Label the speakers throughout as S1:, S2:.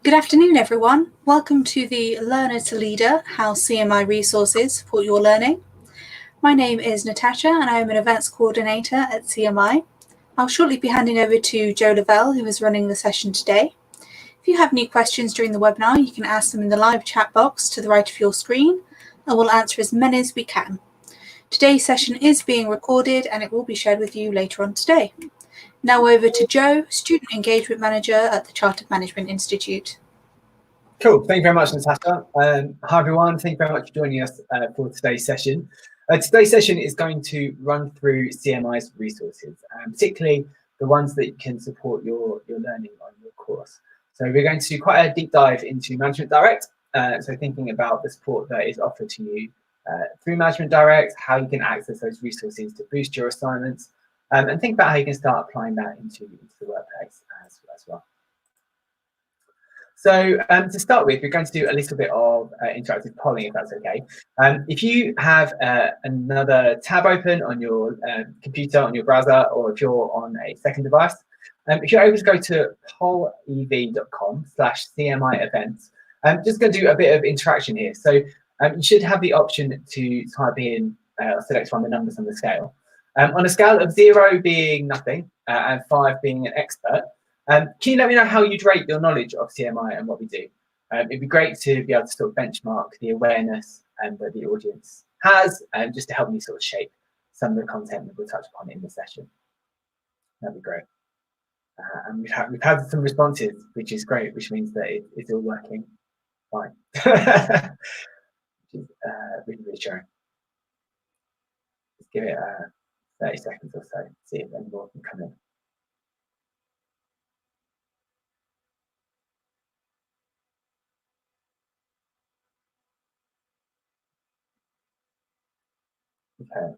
S1: Good afternoon, everyone. Welcome to the Learner to Leader, how CMI Resources support your learning. My name is Natasha and I am an events coordinator at CMI. I'll shortly be handing over to Joe Lavelle, who is running the session today. If you have any questions during the webinar, you can ask them in the live chat box to the right of your screen, and we'll answer as many as we can. Today's session is being recorded and it will be shared with you later on today. Now over to Joe, Student Engagement Manager at the Chartered Management Institute.
S2: Cool, thank you very much, Natasha. Hi everyone, thank you very much for joining us for today's session. Today's session is going to run through CMI's resources, particularly the ones that can support your learning on your course. So we're going to do quite a deep dive into ManagementDirect, so thinking about the support that is offered to you through ManagementDirect, how you can access those resources to boost your assignments, and think about how you can start applying that into the workplace as well. So to start with, we're going to do a little bit of interactive polling, if that's okay. If you have another tab open on your computer, on your browser, or if you're on a second device, if you're able to go to polev.com/CMI events, I'm just going to do a bit of interaction here. So you should have the option to type in, select one of the numbers on the scale. On a scale of 0 being nothing and 5 being an expert, can you let me know how you'd rate your knowledge of CMI and what we do? It'd be great to be able to sort of benchmark the awareness that the audience has, just to help me sort of shape some of the content that we'll touch upon in the session. That'd be great. And we've had some responses, which is great, which means that it's all working fine. Which is really reassuring. Let's give it 30 seconds or so, see if any more can come in. Okay.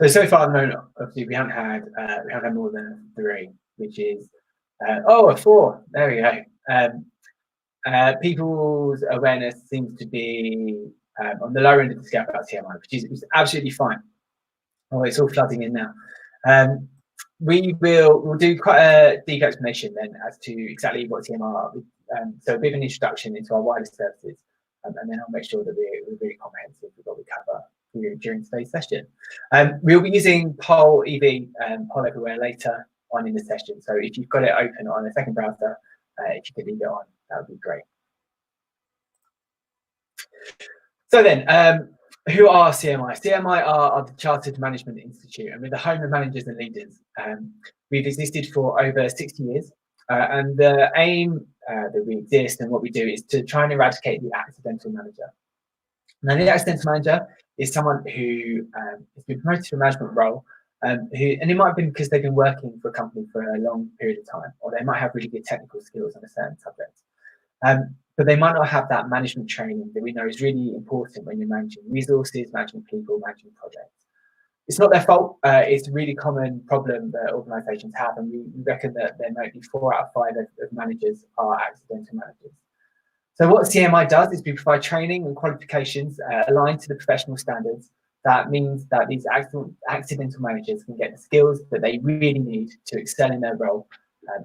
S2: So far, no, obviously we haven't had more than 3, which is a 4. There we go. People's awareness seems to be on the lower end of the scale about CMI, which is absolutely fine. Oh, it's all flooding in now. We'll do quite a deep explanation then as to exactly what CMI are. So a bit of an introduction into our wider services, and then I'll make sure that we're really comprehensive with what we cover during today's session. We'll be using Poll EV and Poll Everywhere later on in the session. So if you've got it open on a second browser, if you could leave it on, that would be great. So then, who are CMI? CMI are the Chartered Management Institute, and we're the home of managers and leaders. We've existed for over 60 years, and the aim that we exist and what we do is to try and eradicate the accidental manager. Now, the accidental manager is someone who has been promoted to a management role, and it might have been because they've been working for a company for a long period of time, or they might have really good technical skills on a certain subject. But they might not have that management training that we know is really important when you're managing resources, managing people, managing projects. It's not their fault. It's a really common problem that organisations have, and we reckon that there might be 4 out of 5 of managers are accidental managers. So what CMI does is we provide training and qualifications aligned to the professional standards. That means that these accidental managers can get the skills that they really need to excel in their role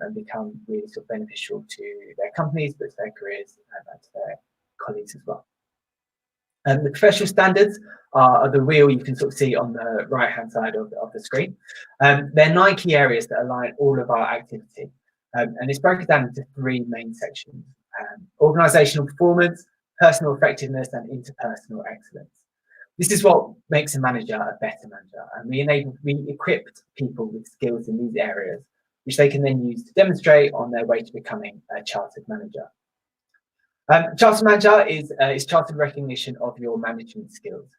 S2: and become really sort of beneficial to their companies, but to their careers and to their colleagues as well. The professional standards are the wheel you can sort of see on the right-hand side of the screen. There are 9 key areas that align all of our activity, and it's broken down into 3 main sections: organisational performance, personal effectiveness, and interpersonal excellence. This is what makes a manager a better manager, and we equip people with skills in these areas, which they can then use to demonstrate on their way to becoming a chartered manager. Chartered manager is chartered recognition of your management skills.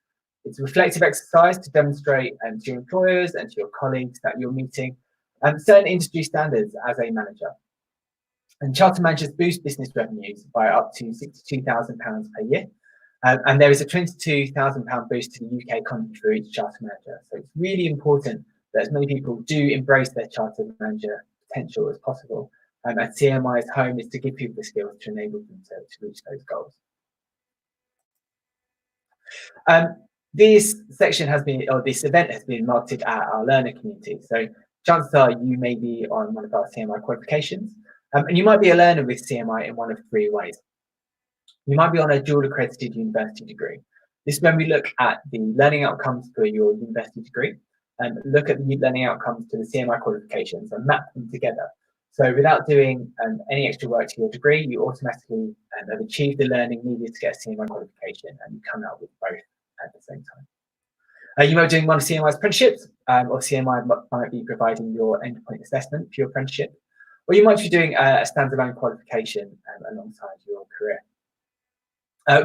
S2: It's a reflective exercise to demonstrate to your employers and to your colleagues that you're meeting certain industry standards as a manager. And chartered managers boost business revenues by up to £62,000 per year. And there is a £22,000 boost to the UK economy for each chartered manager. So it's really important that as many people do embrace their chartered manager potential as possible. And CMI's home is to give people the skills to enable them to reach those goals. This section has been, or this event has been marketed at our learner community. So chances are you may be on one of our CMI qualifications. And you might be a learner with CMI in one of three ways. You might be on a dual accredited university degree. This is when we look at the learning outcomes for your university degree and look at the learning outcomes to the CMI qualifications and map them together. So without doing any extra work to your degree, you automatically have achieved the learning needed to get a CMI qualification, and you come out with both at the same time. You might be doing one of CMI's apprenticeships, or CMI might be providing your endpoint assessment for your apprenticeship, or you might be doing a standalone qualification alongside your career.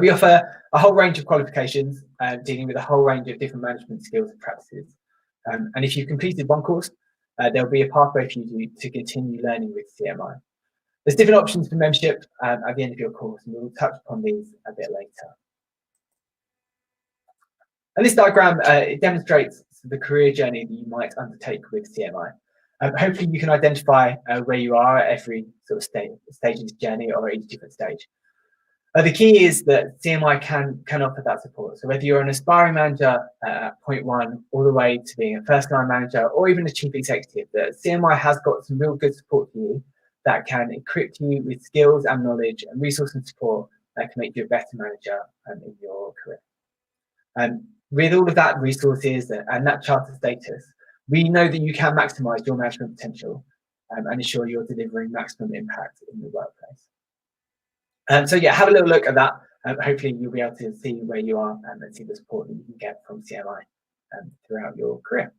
S2: We offer a whole range of qualifications, dealing with a whole range of different management skills and practices. And if you've completed one course, there'll be a pathway for you to continue learning with CMI. There's different options for membership at the end of your course, and we'll touch upon these a bit later. And this diagram, it demonstrates the career journey that you might undertake with CMI. Hopefully you can identify where you are at every sort of stage of this journey, or at each different stage. The key is that CMI can offer that support. So whether you're an aspiring manager at point one, all the way to being a first-line manager, or even a chief executive, that CMI has got some real good support for you that can equip you with skills and knowledge and resource and support that can make you a better manager in your career. And with all of that resources and that charter status, we know that you can maximise your management potential and ensure you're delivering maximum impact in the workplace. So yeah, have a little look at that. Hopefully you'll be able to see where you are and see the support that you can get from CMI throughout your career.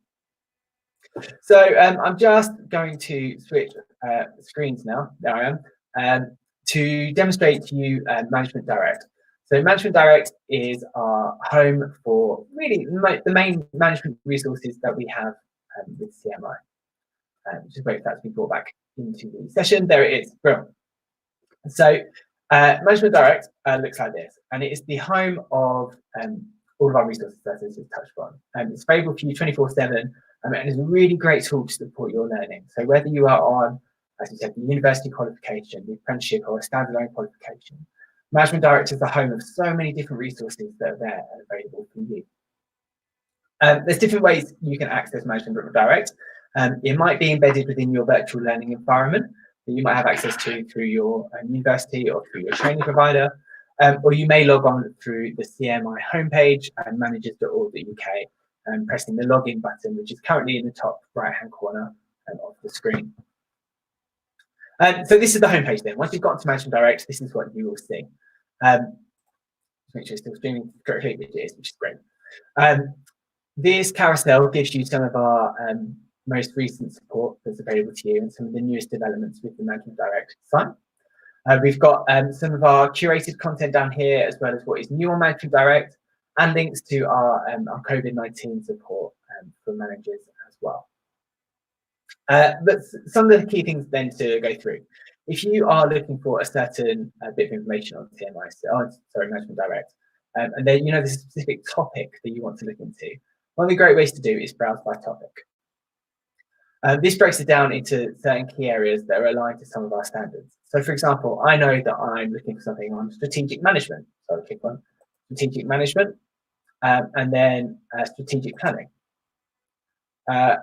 S2: So I'm just going to switch screens now. There I am, to demonstrate to you ManagementDirect. So ManagementDirect is our home for really the main management resources that we have with CMI. Just wait for that to be brought back into the session. There it is. Brilliant. So ManagementDirect looks like this, and it is the home of all of our resources that I just touched on. It's available for you 24/7, and it's a really great tool to support your learning. So whether you are on, as you said, the university qualification, the apprenticeship, or a standalone qualification, ManagementDirect is the home of so many different resources that are there and available for you. There's different ways you can access ManagementDirect. It might be embedded within your virtual learning environment that you might have access to through your university or through your training provider, or you may log on through the CMI homepage and managers.org.uk and pressing the login button, which is currently in the top right-hand corner of the screen. So this is the homepage then. Once you've got to ManagementDirect, this is what you will see. Make sure it's still streaming correctly, which it is, which is great. This carousel gives you some of our most recent support that's available to you and some of the newest developments with the ManagementDirect site. We've got some of our curated content down here, as well as what is new on ManagementDirect, and links to our COVID-19 support for managers as well. But some of the key things then to go through. If you are looking for a certain bit of information on ManagementDirect, and then there's a specific topic that you want to look into, one of the great ways to do is browse by topic. This breaks it down into certain key areas that are aligned to some of our standards. So for example, I know that I'm looking for something on strategic management. So I'll click on strategic management and then strategic planning. Here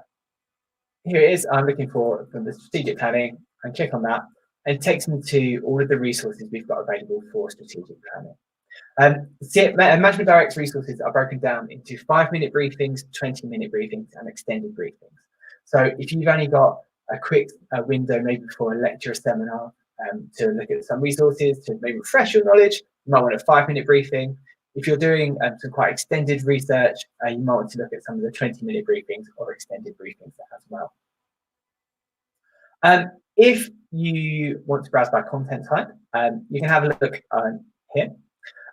S2: it is. I'm looking for the strategic planning and click on that, and it takes me to all of the resources we've got available for strategic planning. ManagementDirect's resources are broken down into 5-minute briefings, 20-minute briefings, and extended briefings. So if you've only got a quick window, maybe for a lecture or seminar, to look at some resources to maybe refresh your knowledge, you might want a 5-minute briefing. If you're doing some quite extended research, you might want to look at some of the 20-minute briefings or extended briefings as well. If you want to browse by content type, you can have a look here.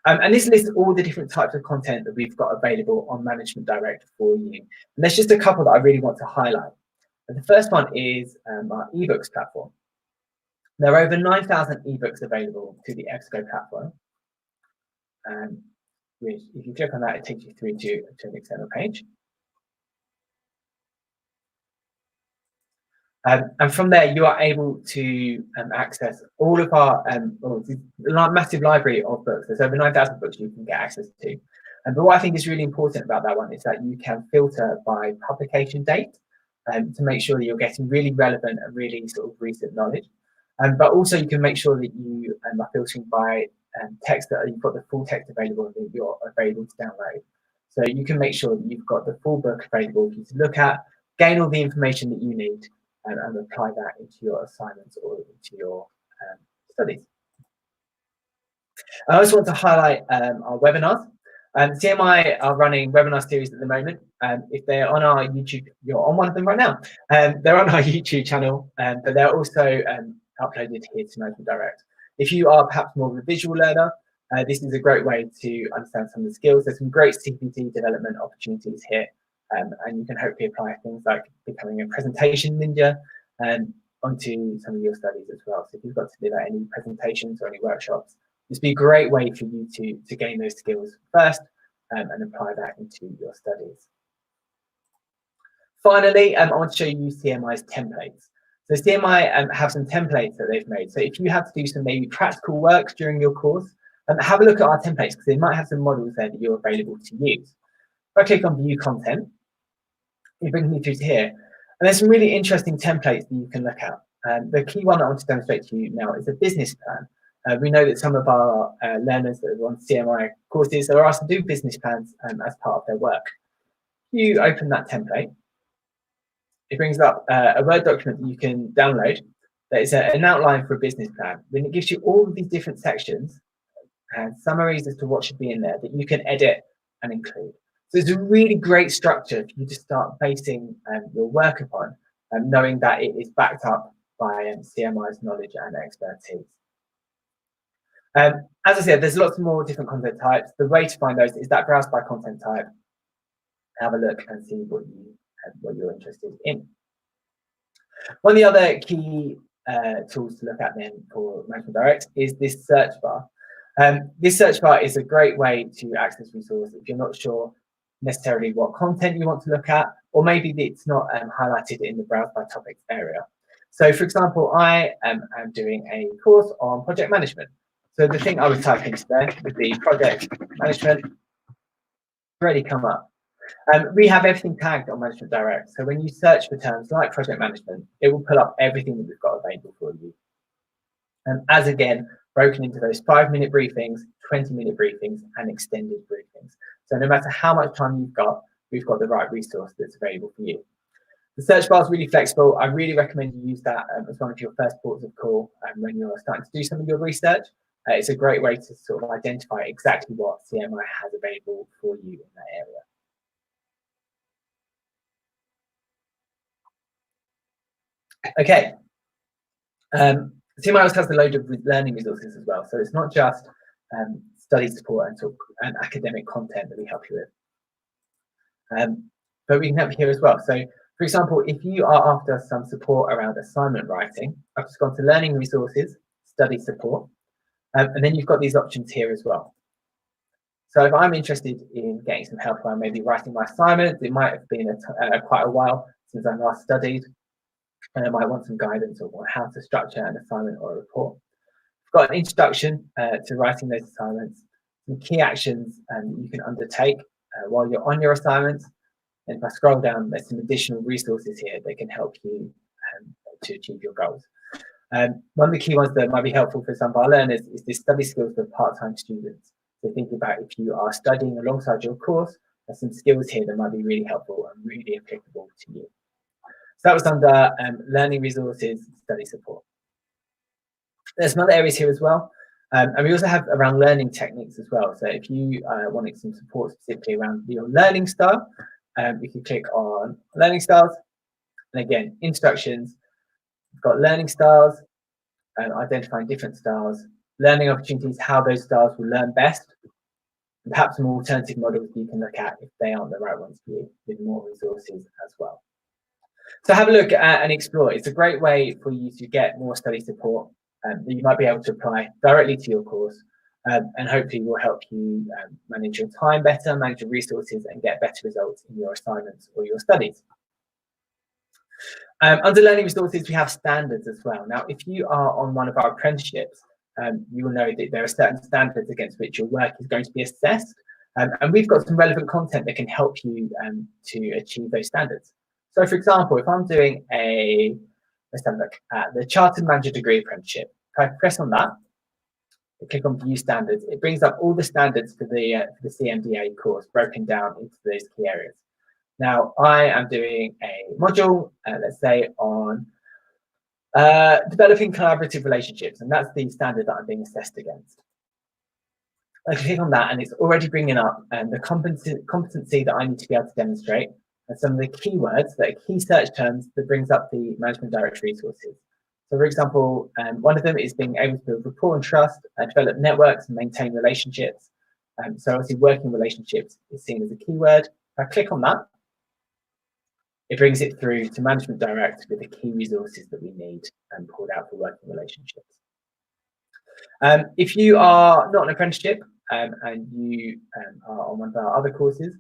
S2: And this lists all the different types of content that we've got available on ManagementDirect for you. And there's just a couple that I really want to highlight. And the first one is our eBooks platform. There are over 9,000 eBooks available to the EBSCO platform. Which, if you click on that, it takes you through to an external page. And from there, you are able to access all of our massive library of books. There's over 9,000 books you can get access to. But what I think is really important about that one is that you can filter by publication date to make sure that you're getting really relevant and really sort of recent knowledge. But also you can make sure that you are filtering by text, that you've got the full text available that you're available to download. So you can make sure that you've got the full book available for you to look at, gain all the information that you need, and apply that into your assignments or into your studies. I also want to highlight our webinars. CMI are running webinar series at the moment. If they're on our YouTube, you're on one of them right now. They're on our YouTube channel, but they're also uploaded here to ManagementDirect. If you are perhaps more of a visual learner, this is a great way to understand some of the skills. There's some great CPD development opportunities here, and you can hopefully apply things like becoming a presentation ninja onto some of your studies as well. So if you've got to do any presentations or any workshops, this would be a great way for you to gain those skills first and apply that into your studies. Finally, I want to show you CMI's templates. So CMI have some templates that they've made. So if you have to do some maybe practical work during your course, have a look at our templates, because they might have some models there that you're available to use. If I click on View Content, it brings me through to here. And there's some really interesting templates that you can look at. The key one I want to demonstrate to you now is a business plan. We know that some of our learners that are on CMI courses are asked to do business plans as part of their work. If you open that template, it brings up a Word document that you can download that is an outline for a business plan. Then it gives you all of these different sections and summaries as to what should be in there that you can edit and include. So it's a really great structure for you to start basing your work upon, knowing that it is backed up by CMI's knowledge and expertise. As I said, there's lots more different content types. The way to find those is that browse by content type. Have a look and see what you're interested in. One of the other key tools to look at then for ManagementDirect is this search bar. This search bar is a great way to access resources if you're not sure necessarily what content you want to look at, or maybe it's not highlighted in the browse by topics area. So for example, I am doing a course on project management. So the thing I would type into there would be project management, already come up. We have everything tagged on ManagementDirect. So when you search for terms like project management, it will pull up everything that we've got available for you. And as again, broken into those 5-minute briefings, 20-minute briefings, and extended briefings. So no matter how much time you've got, we've got the right resource that's available for you. The search bar is really flexible. I really recommend you use that as one of your first ports of call when you're starting to do some of your research. It's a great way to sort of identify exactly what CMI has available for you in that area. Okay. CMI also has a load of learning resources as well. So it's not just study support and academic content that we help you with. But we can help you here as well. So for example, if you are after some support around assignment writing, I've just gone to learning resources, study support. And then you've got these options here as well. So if I'm interested in getting some help around maybe writing my assignments, it might have been quite a while since I last studied, and I might want some guidance on how to structure an assignment or a report. I've got an introduction to writing those assignments, some key actions you can undertake while you're on your assignments. And if I scroll down, there's some additional resources here that can help you to achieve your goals. One of the key ones that might be helpful for some of our learners is this study skills for part-time students. So think about if you are studying alongside your course, there's some skills here that might be really helpful and really applicable to you. So that was under learning resources, study support. There's some other areas here as well. And we also have around learning techniques as well. So if you wanted some support specifically around your learning style, you can click on learning styles. And again, instructions. We've got learning styles, identifying different styles, learning opportunities, how those styles will learn best, and perhaps some alternative models you can look at if they aren't the right ones for you, with more resources as well. So have a look at and explore. It's a great way for you to get more study support that you might be able to apply directly to your course, and hopefully will help you manage your time better, manage your resources, and get better results in your assignments or your studies. Under learning resources, we have standards as well. Now, if you are on one of our apprenticeships, you will know that there are certain standards against which your work is going to be assessed. And we've got some relevant content that can help you to achieve those standards. So for example, if I'm doing a let's have a look at the Chartered Manager Degree Apprenticeship. If I press on that, I click on View Standards, it brings up all the standards for the CMDA course broken down into those key areas. Now, I am doing a module, let's say, on developing collaborative relationships, and that's the standard that I'm being assessed against. I click on that, and it's already bringing up the competency that I need to be able to demonstrate, and some of the keywords that are key search terms that brings up the ManagementDirect resources. So, for example, one of them is being able to build rapport and trust, develop networks, and maintain relationships. So, obviously, working relationships is seen as a keyword. If I click on that, it brings it through to ManagementDirect with the key resources that we need and pulled out for working relationships. If you are not an apprenticeship and you are on one of our other courses,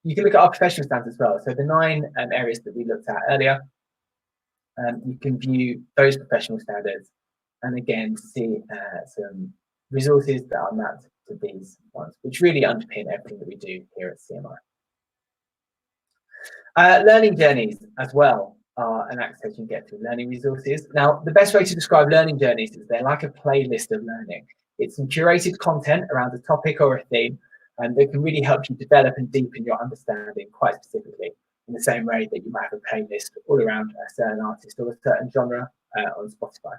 S2: you can look at our professional standards as well. So the 9 areas that we looked at earlier, you can view those professional standards and again see some resources that are mapped to these ones, which really underpin everything that we do here at CMI. Learning journeys as well are an access you can get through learning resources. Now, the best way to describe learning journeys is they're like a playlist of learning. It's some curated content around a topic or a theme, and that can really help you develop and deepen your understanding quite specifically, in the same way that you might have a playlist all around a certain artist or a certain genre on Spotify.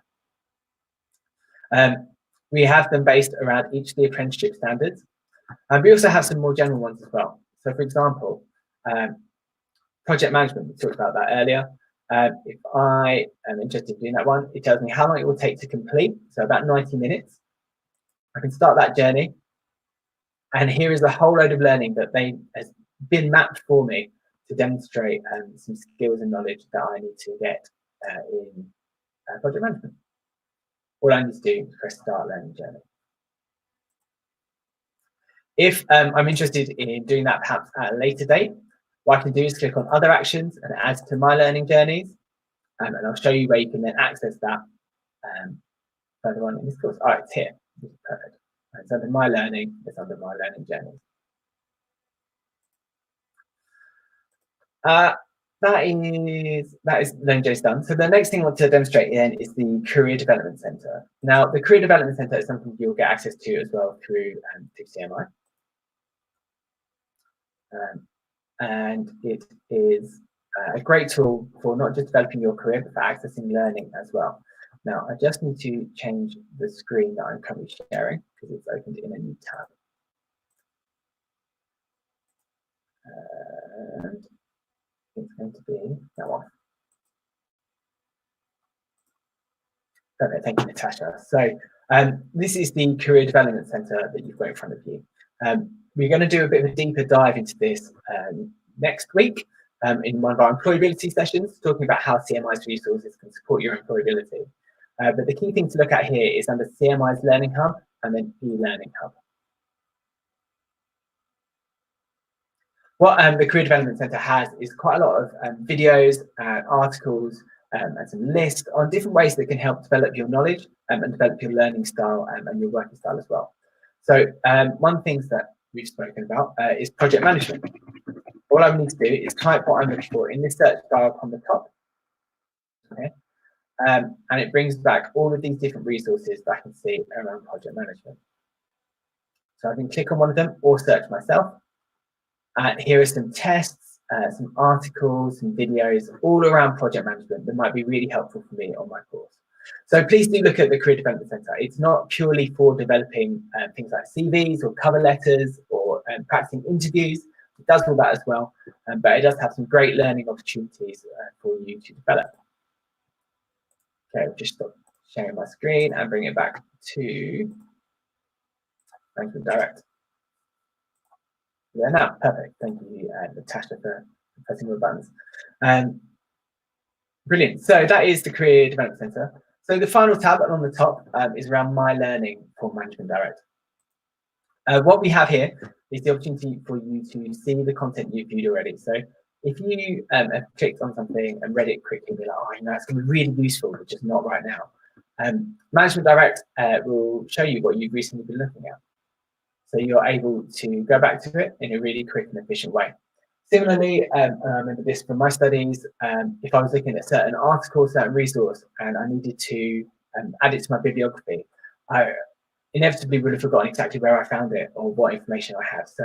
S2: We have them based around each of the apprenticeship standards, and we also have some more general ones as well. So, for example, project management, we talked about that earlier. If I am interested in doing that one, it tells me how long it will take to complete, so about 90 minutes. I can start that journey, and here is a whole load of learning that has been mapped for me to demonstrate some skills and knowledge that I need to get in project management. All I need to do is press Start Learning Journey. If I'm interested in doing that perhaps at a later date, what I can do is click on Other Actions and add to my learning journeys, and I'll show you where you can then access that further on in this course. All right, it's here. This is perfect. It's under My Learning. It's under My Learning Journeys. That is learning journeys done. So the next thing I want to demonstrate then is the Career Development Centre. Now, the Career Development Centre is something you'll get access to as well through CMI. And it is a great tool for not just developing your career, but for accessing learning as well. Now, I just need to change the screen that I'm currently sharing because it's opened in a new tab. And it's going to be that one. Perfect, thank you, Natasha. So this is the Career Development Centre that you've got in front of you. We're going to do a bit of a deeper dive into this next week in one of our employability sessions, talking about how CMI's resources can support your employability. But the key thing to look at here is under CMI's Learning Hub and then e-Learning Hub. What the Career Development Centre has is quite a lot of videos, articles, and some lists on different ways that can help develop your knowledge and develop your learning style and your working style as well. So one of the things that we've spoken about is project management. All I need to do is type what I'm looking for in this search bar on the top. Okay. And it brings back all of these different resources that I can see around project management. So I can click on one of them or search myself. Here are some tests, some articles, some videos all around project management that might be really helpful for me on my course. So please do look at the Career Development Centre. It's not purely for developing things like CVs or cover letters or practicing interviews. It does all that as well, but it does have some great learning opportunities for you to develop. Okay, I'll just stop sharing my screen and bring it back to ManagementDirect. Yeah, now, perfect. Thank you, Natasha, for pressing the buttons. Brilliant. So that is the Career Development Centre. So the final tab on the top is around My Learning for ManagementDirect. What we have here is the opportunity for you to see the content you've viewed already. So if you have clicked on something and read it quickly, be like, oh, you know, it's going to be really useful, but just not right now. ManagementDirect will show you what you've recently been looking at. So you're able to go back to it in a really quick and efficient way. Similarly, I remember this from my studies, if I was looking at certain article, certain resource, and I needed to add it to my bibliography, I inevitably would have forgotten exactly where I found it or what information I had. So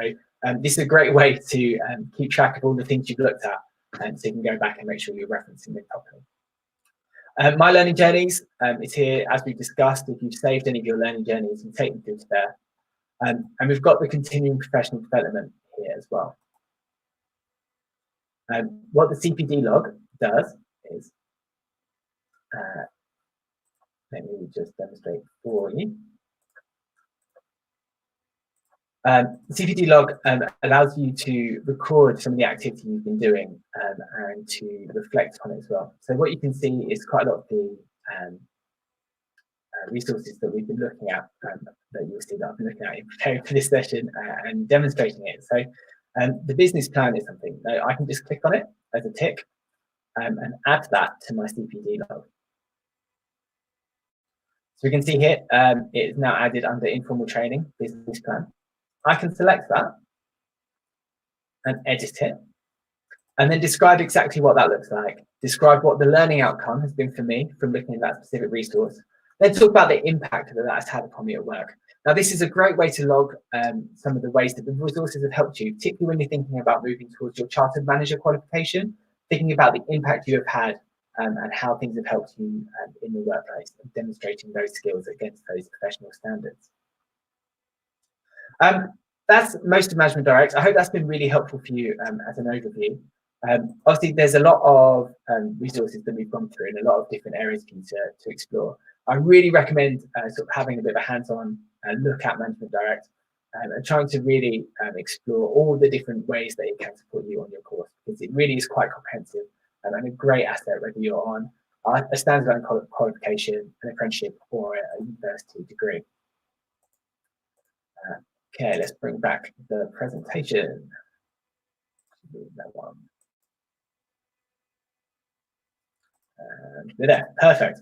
S2: this is a great way to keep track of all the things you've looked at, and so you can go back and make sure you're referencing it properly. My learning journeys is here, as we've discussed. If you've saved any of your learning journeys, you take them through to there. And we've got the continuing professional development here as well. What the CTD Log does is, let me just demonstrate for you. CTD Log allows you to record some of the activity you've been doing and to reflect on it as well. So what you can see is quite a lot of the resources that we've been looking at, that you'll see that I've been looking at in preparing for this session and demonstrating it. So the business plan is something that I can just click on it as a tick and add that to my CTD Log. So we can see here, it is now added under Informal Training Business Plan. I can select that and edit it, and then describe exactly what that looks like. Describe what the learning outcome has been for me from looking at that specific resource. Then talk about the impact that has had upon me at work. Now, this is a great way to log some of the ways that the resources have helped you, particularly when you're thinking about moving towards your Chartered Manager qualification, thinking about the impact you have had and how things have helped you in the workplace, and demonstrating those skills against those professional standards. That's most of ManagementDirect. I hope that's been really helpful for you as an overview. Obviously, there's a lot of resources that we've gone through and a lot of different areas for you to explore. I really recommend sort of having a bit of a hands-on look at ManagementDirect and trying to really explore all the different ways that it can support you on your course, because it really is quite comprehensive and a great asset whether you're on a standalone qualification, an apprenticeship, or a university degree. Okay, let's bring back the presentation. That one. And there, perfect.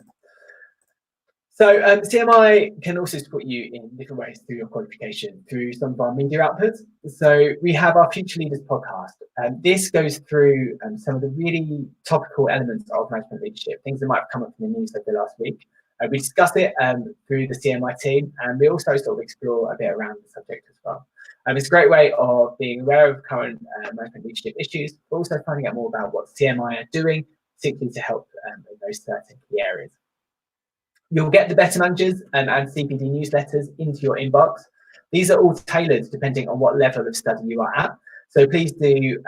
S2: So CMI can also support you in different ways through your qualification, through some of our media outputs. So we have our Future Leaders podcast. This goes through some of the really topical elements of management leadership, things that might have come up in the news over the last week. We discuss it through the CMI team, and we also sort of explore a bit around the subject as well. It's a great way of being aware of current management leadership issues, but also finding out more about what CMI are doing, particularly to help in those certain key areas. You'll get the Better Managers and CPD newsletters into your inbox. These are all tailored depending on what level of study you are at. So please do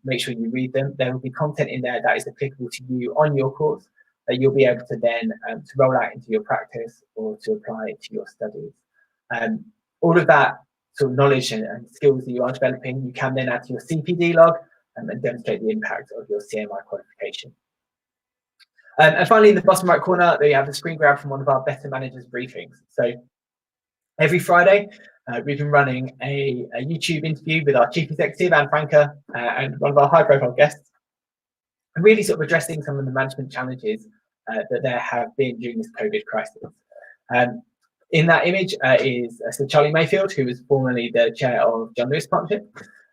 S2: make sure you read them. There will be content in there that is applicable to you on your course that you'll be able to then to roll out into your practice or to apply to your studies. All of that sort of knowledge and skills that you are developing, you can then add to your CPD log and demonstrate the impact of your CMI qualification. And finally, in the bottom right corner, there you have a screen grab from one of our Better Managers briefings. So every Friday, we've been running a YouTube interview with our Chief Executive, Anne Franker, and one of our high-profile guests, and really sort of addressing some of the management challenges that there have been during this COVID crisis. In that image is Sir Charlie Mayfield, who was formerly the chair of John Lewis Partnership.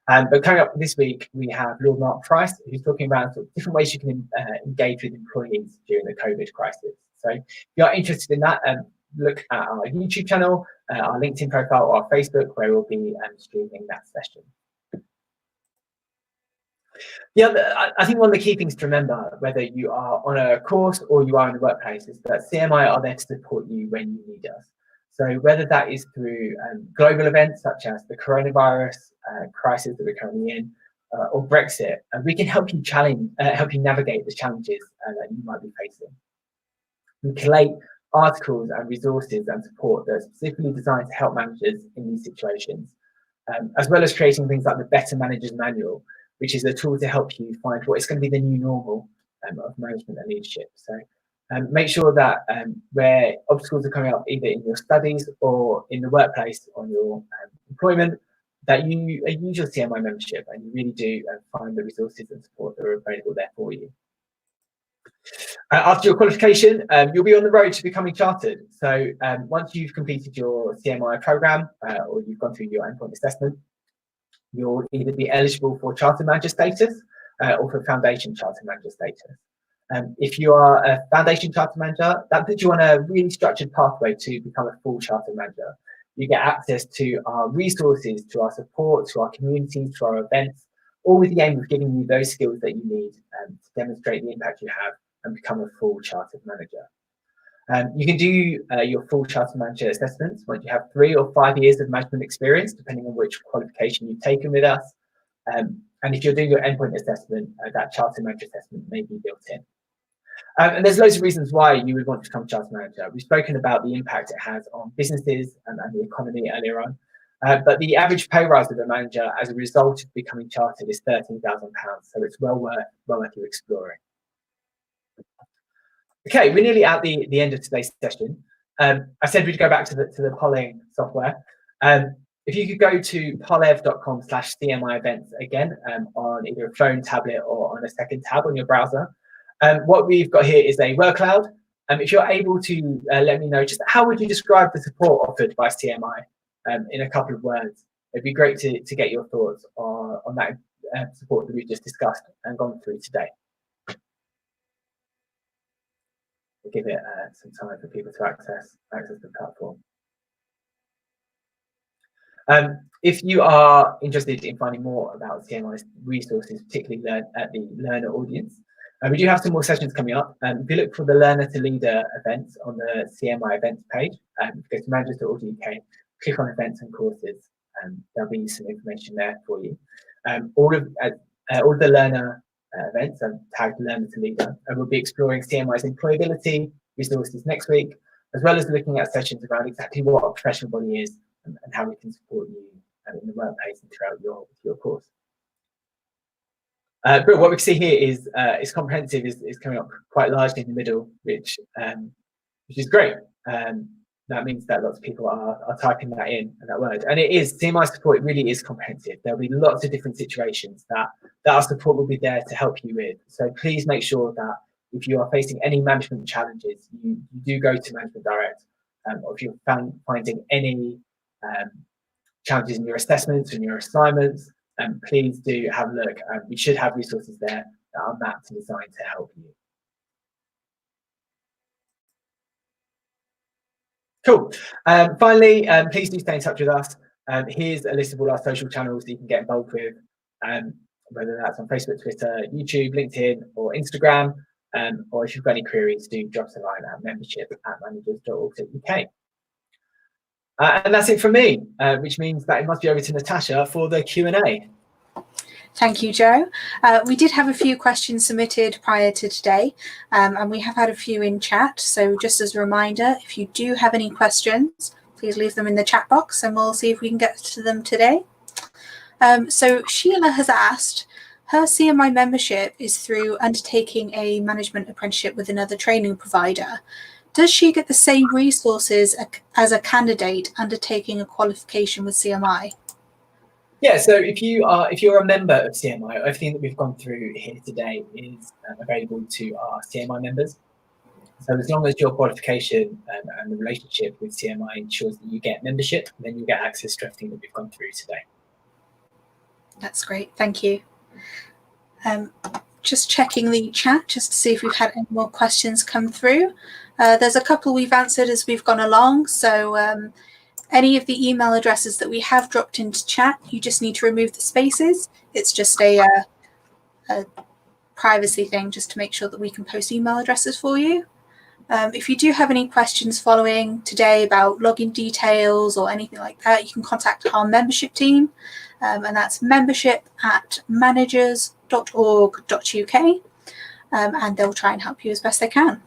S2: But coming up this week, we have Lord Mark Price, who's talking about sort of different ways you can engage with employees during the COVID crisis. So if you are interested in that, look at our YouTube channel, our LinkedIn profile, or our Facebook, where we'll be streaming that session. I think one of the key things to remember, whether you are on a course or you are in the workplace, is that CMI are there to support you when you need us. So whether that is through global events such as the coronavirus crisis that we're currently in, or Brexit, we can help you navigate the challenges that you might be facing. We collate articles and resources and support that are specifically designed to help managers in these situations, as well as creating things like the Better Managers Manual, which is a tool to help you find what is going to be the new normal of management and leadership. So make sure that where obstacles are coming up, either in your studies or in the workplace on your employment, that you use your CMI membership and you really do find the resources and support that are available there for you. After your qualification, you'll be on the road to becoming chartered. So once you've completed your CMI program or you've gone through your endpoint assessment, you'll either be eligible for Chartered Manager status or for Foundation Chartered Manager status. If you are a Foundation Chartered Manager, that puts you on a really structured pathway to become a full Chartered Manager. You get access to our resources, to our support, to our communities, to our events, all with the aim of giving you those skills that you need to demonstrate the impact you have and become a full Chartered Manager. You can do your full Chartered Manager assessments once you have 3 or 5 years of management experience, depending on which qualification you've taken with us. And if you're doing your endpoint assessment, that Chartered Manager assessment may be built in. And there's loads of reasons why you would want to become Chartered Manager. We've spoken about the impact it has on businesses and the economy earlier on. But the average pay rise of a manager as a result of becoming chartered is £13,000, so it's well worth you exploring. Okay, we're nearly at the end of today's session. I said we'd go back to the polling software. If you could go to polev.com/CMI events again on either a phone, tablet, or on a second tab on your browser. What we've got here is a word cloud. If you're able to let me know, just how would you describe the support offered by CMI in a couple of words? It'd be great to get your thoughts on that support that we've just discussed and gone through today. We'll give it some time for people to access the platform. If you are interested in finding more about CMI's resources, particularly at the learner audience, we do have some more sessions coming up. If you look for the Learner to Leader events on the CMI events page, go to managers.org.uk, click on events and courses, and there'll be some information there for you. All of the learner events are tagged Learner to Leader, and we'll be exploring CMI's employability resources next week, as well as looking at sessions around exactly what a professional body is and how we can support you in the workplace and throughout your course. But what we can see here is comprehensive is coming up quite largely in the middle, which is great. That means that lots of people are typing that in, that word. And it is, CMI support, it really is comprehensive. There'll be lots of different situations that our support will be there to help you with. So please make sure that if you are facing any management challenges, you do go to ManagementDirect. Or if you're finding any challenges in your assessments and your assignments, please do have a look. We should have resources there that are mapped and designed to help you. Cool. Finally, please do stay in touch with us. Here's a list of all our social channels that you can get involved with, whether that's on Facebook, Twitter, YouTube, LinkedIn, or Instagram. Or if you've got any queries, do drop us a line at membership@managers.org.uk. And that's it from me, which means that it must be over to Natasha for the Q&A.
S1: Thank you, Joe. We did have a few questions submitted prior to today, and we have had a few in chat. So just as a reminder, if you do have any questions, please leave them in the chat box and we'll see if we can get to them today. So Sheila has asked, her CMI membership is through undertaking a management apprenticeship with another training provider. Does she get the same resources as a candidate undertaking a qualification with CMI?
S2: Yeah, so if you're a member of CMI, everything that we've gone through here today is available to our CMI members. So as long as your qualification and the relationship with CMI ensures that you get membership, then you get access to everything that we've gone through today.
S1: That's great, thank you. Just checking the chat just to see if we've had any more questions come through. There's a couple we've answered as we've gone along. So any of the email addresses that we have dropped into chat, you just need to remove the spaces. It's just a privacy thing just to make sure that we can post email addresses for you. If you do have any questions following today about login details or anything like that, you can contact our membership team, and that's membership@managers.org.uk, and they'll try and help you as best they can.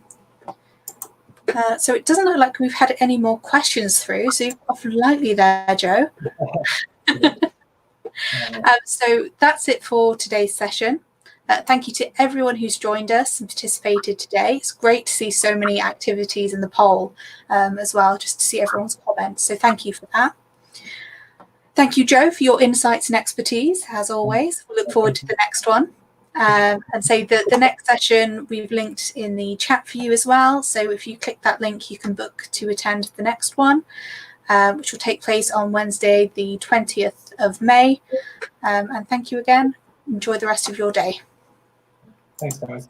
S1: So it doesn't look like we've had any more questions through, so you're off lightly there, Joe. So that's it for today's session. Thank you to everyone who's joined us and participated today. It's great to see so many activities in the poll as well, just to see everyone's comments. So thank you for that. Thank you, Joe, for your insights and expertise, as always. We look forward to the next one. And say that the next session we've linked in the chat for you as well. So if you click that link, you can book to attend the next one. which will take place on Wednesday, the 20th of May. And thank you again. Enjoy the rest of your day.
S2: Thanks, guys.